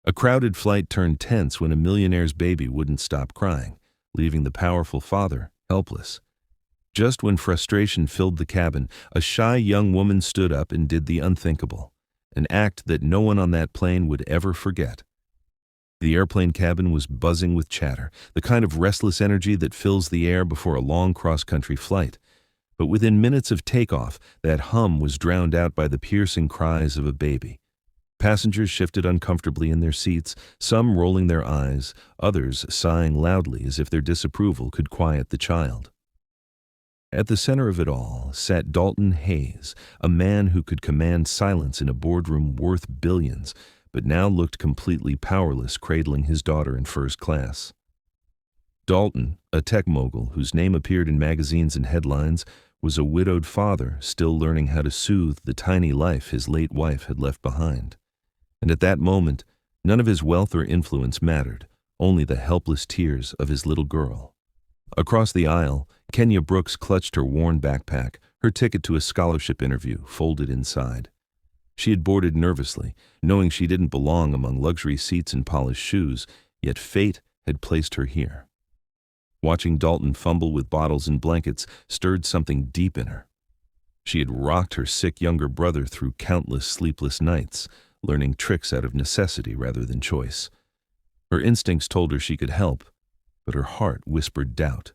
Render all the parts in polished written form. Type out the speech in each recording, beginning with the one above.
A crowded flight turned tense when a millionaire's baby wouldn't stop crying, leaving the powerful father helpless. Just when frustration filled the cabin, a shy young woman stood up and did the unthinkable, an act that no one on that plane would ever forget. The airplane cabin was buzzing with chatter, the kind of restless energy that fills the air before a long cross-country flight. But within minutes of takeoff, that hum was drowned out by the piercing cries of a baby. Passengers shifted uncomfortably in their seats, some rolling their eyes, others sighing loudly as if their disapproval could quiet the child. At the center of it all sat Dalton Hayes, a man who could command silence in a boardroom worth billions, but now looked completely powerless cradling his daughter in first class. Dalton, a tech mogul whose name appeared in magazines and headlines, was a widowed father still learning how to soothe the tiny life his late wife had left behind. And at that moment, none of his wealth or influence mattered, only the helpless tears of his little girl. Across the aisle, Kenya Brooks clutched her worn backpack, her ticket to a scholarship interview folded inside. She had boarded nervously, knowing she didn't belong among luxury seats and polished shoes, yet fate had placed her here. Watching Dalton fumble with bottles and blankets stirred something deep in her. She had rocked her sick younger brother through countless sleepless nights, learning tricks out of necessity rather than choice. Her instincts told her she could help, but her heart whispered doubt.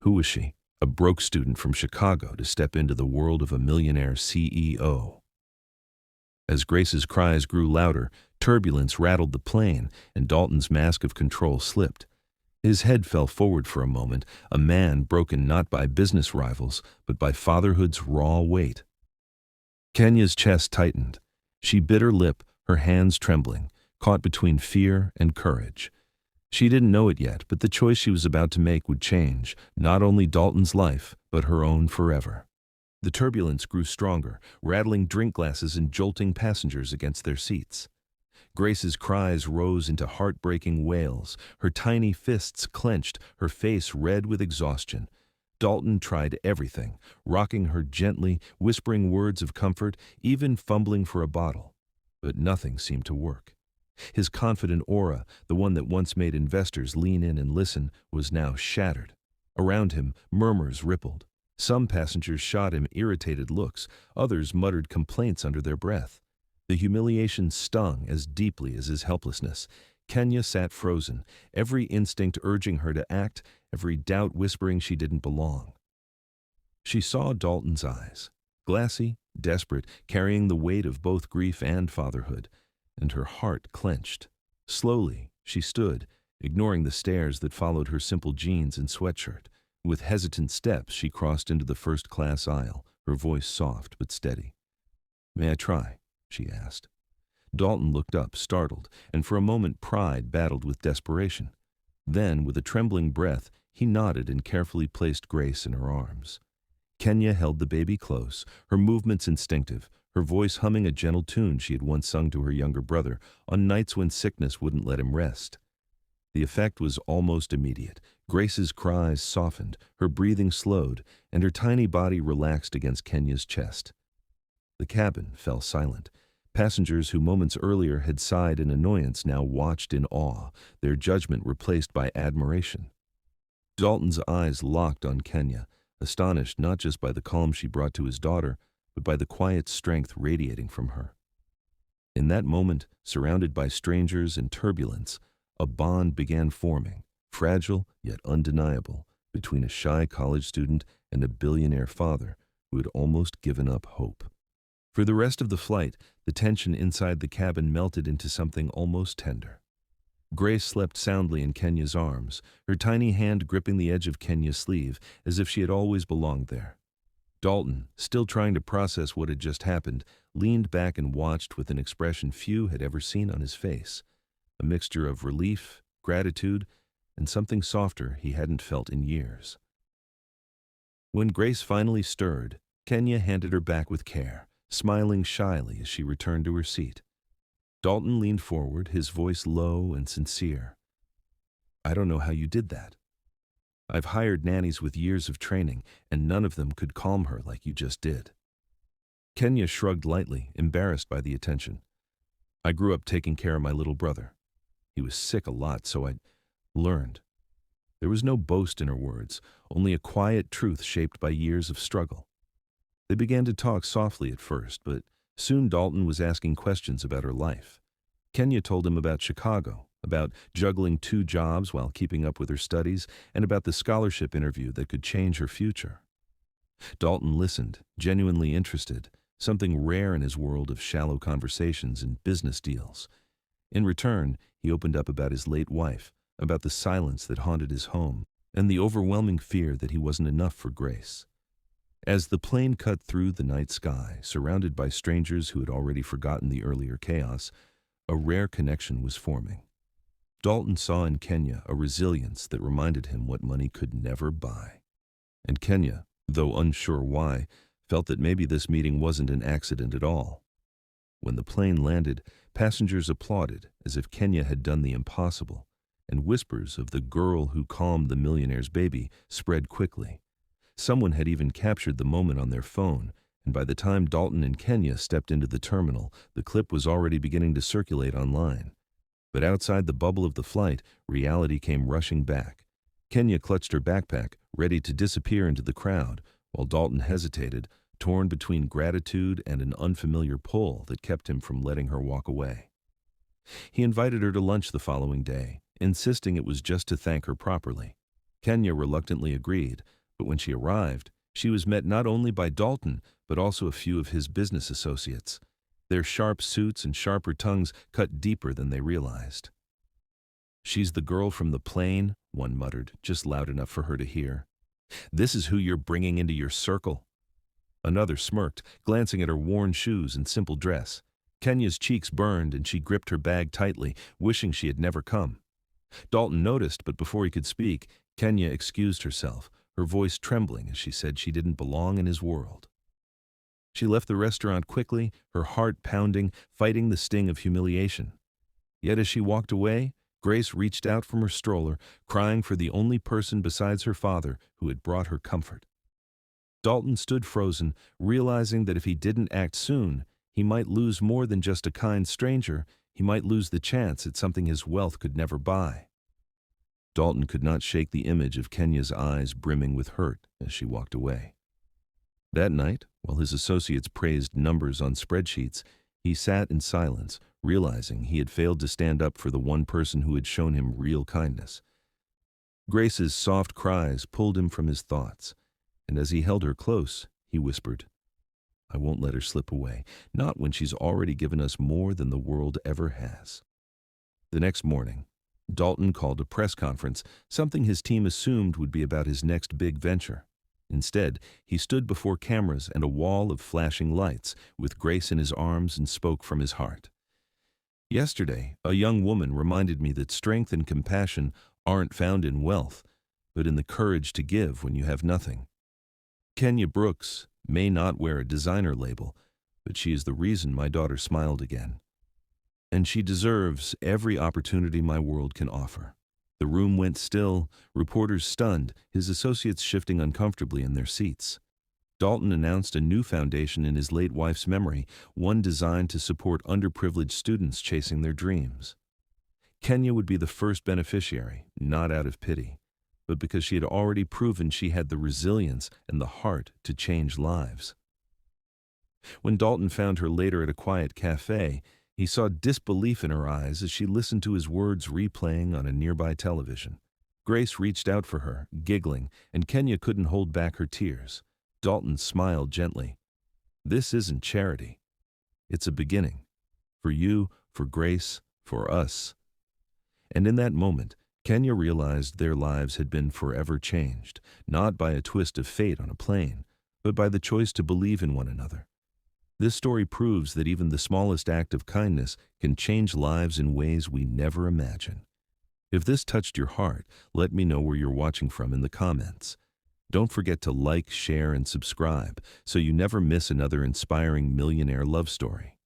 Who was she, a broke student from Chicago, to step into the world of a millionaire CEO? As Grace's cries grew louder, turbulence rattled the plane, and Dalton's mask of control slipped. His head fell forward for a moment, a man broken not by business rivals, but by fatherhood's raw weight. Kenya's chest tightened. She bit her lip, her hands trembling, caught between fear and courage. She didn't know it yet, but the choice she was about to make would change, not only Dalton's life, but her own forever. The turbulence grew stronger, rattling drink glasses and jolting passengers against their seats. Grace's cries rose into heartbreaking wails, her tiny fists clenched, her face red with exhaustion. Dalton tried everything, rocking her gently, whispering words of comfort, even fumbling for a bottle. But nothing seemed to work. His confident aura, the one that once made investors lean in and listen, was now shattered. Around him, murmurs rippled. Some passengers shot him irritated looks, others muttered complaints under their breath. The humiliation stung as deeply as his helplessness. Kenya sat frozen, every instinct urging her to act, every doubt whispering she didn't belong. She saw Dalton's eyes, glassy, desperate, carrying the weight of both grief and fatherhood, and her heart clenched. Slowly, she stood, ignoring the stares that followed her simple jeans and sweatshirt. With hesitant steps, she crossed into the first-class aisle, her voice soft but steady. "May I try?" she asked. Dalton looked up, startled, and for a moment pride battled with desperation. Then, with a trembling breath, he nodded and carefully placed Grace in her arms. Kenya held the baby close, her movements instinctive, her voice humming a gentle tune she had once sung to her younger brother on nights when sickness wouldn't let him rest. The effect was almost immediate. Grace's cries softened, her breathing slowed, and her tiny body relaxed against Kenya's chest. The cabin fell silent. Passengers who moments earlier had sighed in annoyance now watched in awe, their judgment replaced by admiration. Dalton's eyes locked on Kenya, astonished not just by the calm she brought to his daughter, but by the quiet strength radiating from her. In that moment, surrounded by strangers and turbulence, a bond began forming, fragile yet undeniable, between a shy college student and a billionaire father who had almost given up hope. For the rest of the flight, the tension inside the cabin melted into something almost tender. Grace slept soundly in Kenya's arms, her tiny hand gripping the edge of Kenya's sleeve as if she had always belonged there. Dalton, still trying to process what had just happened, leaned back and watched with an expression few had ever seen on his face, a mixture of relief, gratitude, and something softer he hadn't felt in years. When Grace finally stirred, Kenya handed her back with care, smiling shyly as she returned to her seat. Dalton leaned forward, his voice low and sincere. "I don't know how you did that. I've hired nannies with years of training, and none of them could calm her like you just did." Kenya shrugged lightly, embarrassed by the attention. I grew up taking care of my little brother. He was sick a lot, so I learned. There was no boast in her words, only a quiet truth shaped by years of struggle. They began to talk softly at first, but soon Dalton was asking questions about her life. Kenya told him about Chicago, about juggling 2 jobs while keeping up with her studies, and about the scholarship interview that could change her future. Dalton listened, genuinely interested, something rare in his world of shallow conversations and business deals. In return, he opened up about his late wife, about the silence that haunted his home, and the overwhelming fear that he wasn't enough for Grace. As the plane cut through the night sky, surrounded by strangers who had already forgotten the earlier chaos, a rare connection was forming. Dalton saw in Kenya a resilience that reminded him what money could never buy. And Kenya, though unsure why, felt that maybe this meeting wasn't an accident at all. When the plane landed, passengers applauded as if Kenya had done the impossible, and whispers of the girl who calmed the millionaire's baby spread quickly. Someone had even captured the moment on their phone, and by the time Dalton and Kenya stepped into the terminal, the clip was already beginning to circulate online. But outside the bubble of the flight, reality came rushing back. Kenya clutched her backpack, ready to disappear into the crowd, while Dalton hesitated, torn between gratitude and an unfamiliar pull that kept him from letting her walk away. He invited her to lunch the following day, insisting it was just to thank her properly. Kenya reluctantly agreed, but when she arrived, she was met not only by Dalton, but also a few of his business associates. Their sharp suits and sharper tongues cut deeper than they realized. "She's the girl from the plane," one muttered, just loud enough for her to hear. "This is who you're bringing into your circle." Another smirked, glancing at her worn shoes and simple dress. Kenya's cheeks burned and she gripped her bag tightly, wishing she had never come. Dalton noticed, but before he could speak, Kenya excused herself, her voice trembling as she said she didn't belong in his world. She left the restaurant quickly, her heart pounding, fighting the sting of humiliation. Yet as she walked away, Grace reached out from her stroller, crying for the only person besides her father who had brought her comfort. Dalton stood frozen, realizing that if he didn't act soon, he might lose more than just a kind stranger. He might lose the chance at something his wealth could never buy. Dalton could not shake the image of Kenya's eyes brimming with hurt as she walked away. That night, while his associates praised numbers on spreadsheets, he sat in silence, realizing he had failed to stand up for the one person who had shown him real kindness. Grace's soft cries pulled him from his thoughts, and as he held her close, he whispered, "I won't let her slip away, not when she's already given us more than the world ever has." The next morning, Dalton called a press conference, something his team assumed would be about his next big venture. Instead, he stood before cameras and a wall of flashing lights, with Grace in his arms, and spoke from his heart. "Yesterday, a young woman reminded me that strength and compassion aren't found in wealth, but in the courage to give when you have nothing. Kenya Brooks may not wear a designer label, but she is the reason my daughter smiled again. And she deserves every opportunity my world can offer." The room went still, reporters stunned, his associates shifting uncomfortably in their seats. Dalton announced a new foundation in his late wife's memory, one designed to support underprivileged students chasing their dreams. Kenya would be the first beneficiary, not out of pity, but because she had already proven she had the resilience and the heart to change lives. When Dalton found her later at a quiet cafe, he saw disbelief in her eyes as she listened to his words replaying on a nearby television. Grace reached out for her, giggling, and Kenya couldn't hold back her tears. Dalton smiled gently. "This isn't charity. It's a beginning. For you, for Grace, for us." And in that moment, Kenya realized their lives had been forever changed, not by a twist of fate on a plane, but by the choice to believe in one another. This story proves that even the smallest act of kindness can change lives in ways we never imagine. If this touched your heart, let me know where you're watching from in the comments. Don't forget to like, share, and subscribe so you never miss another inspiring millionaire love story.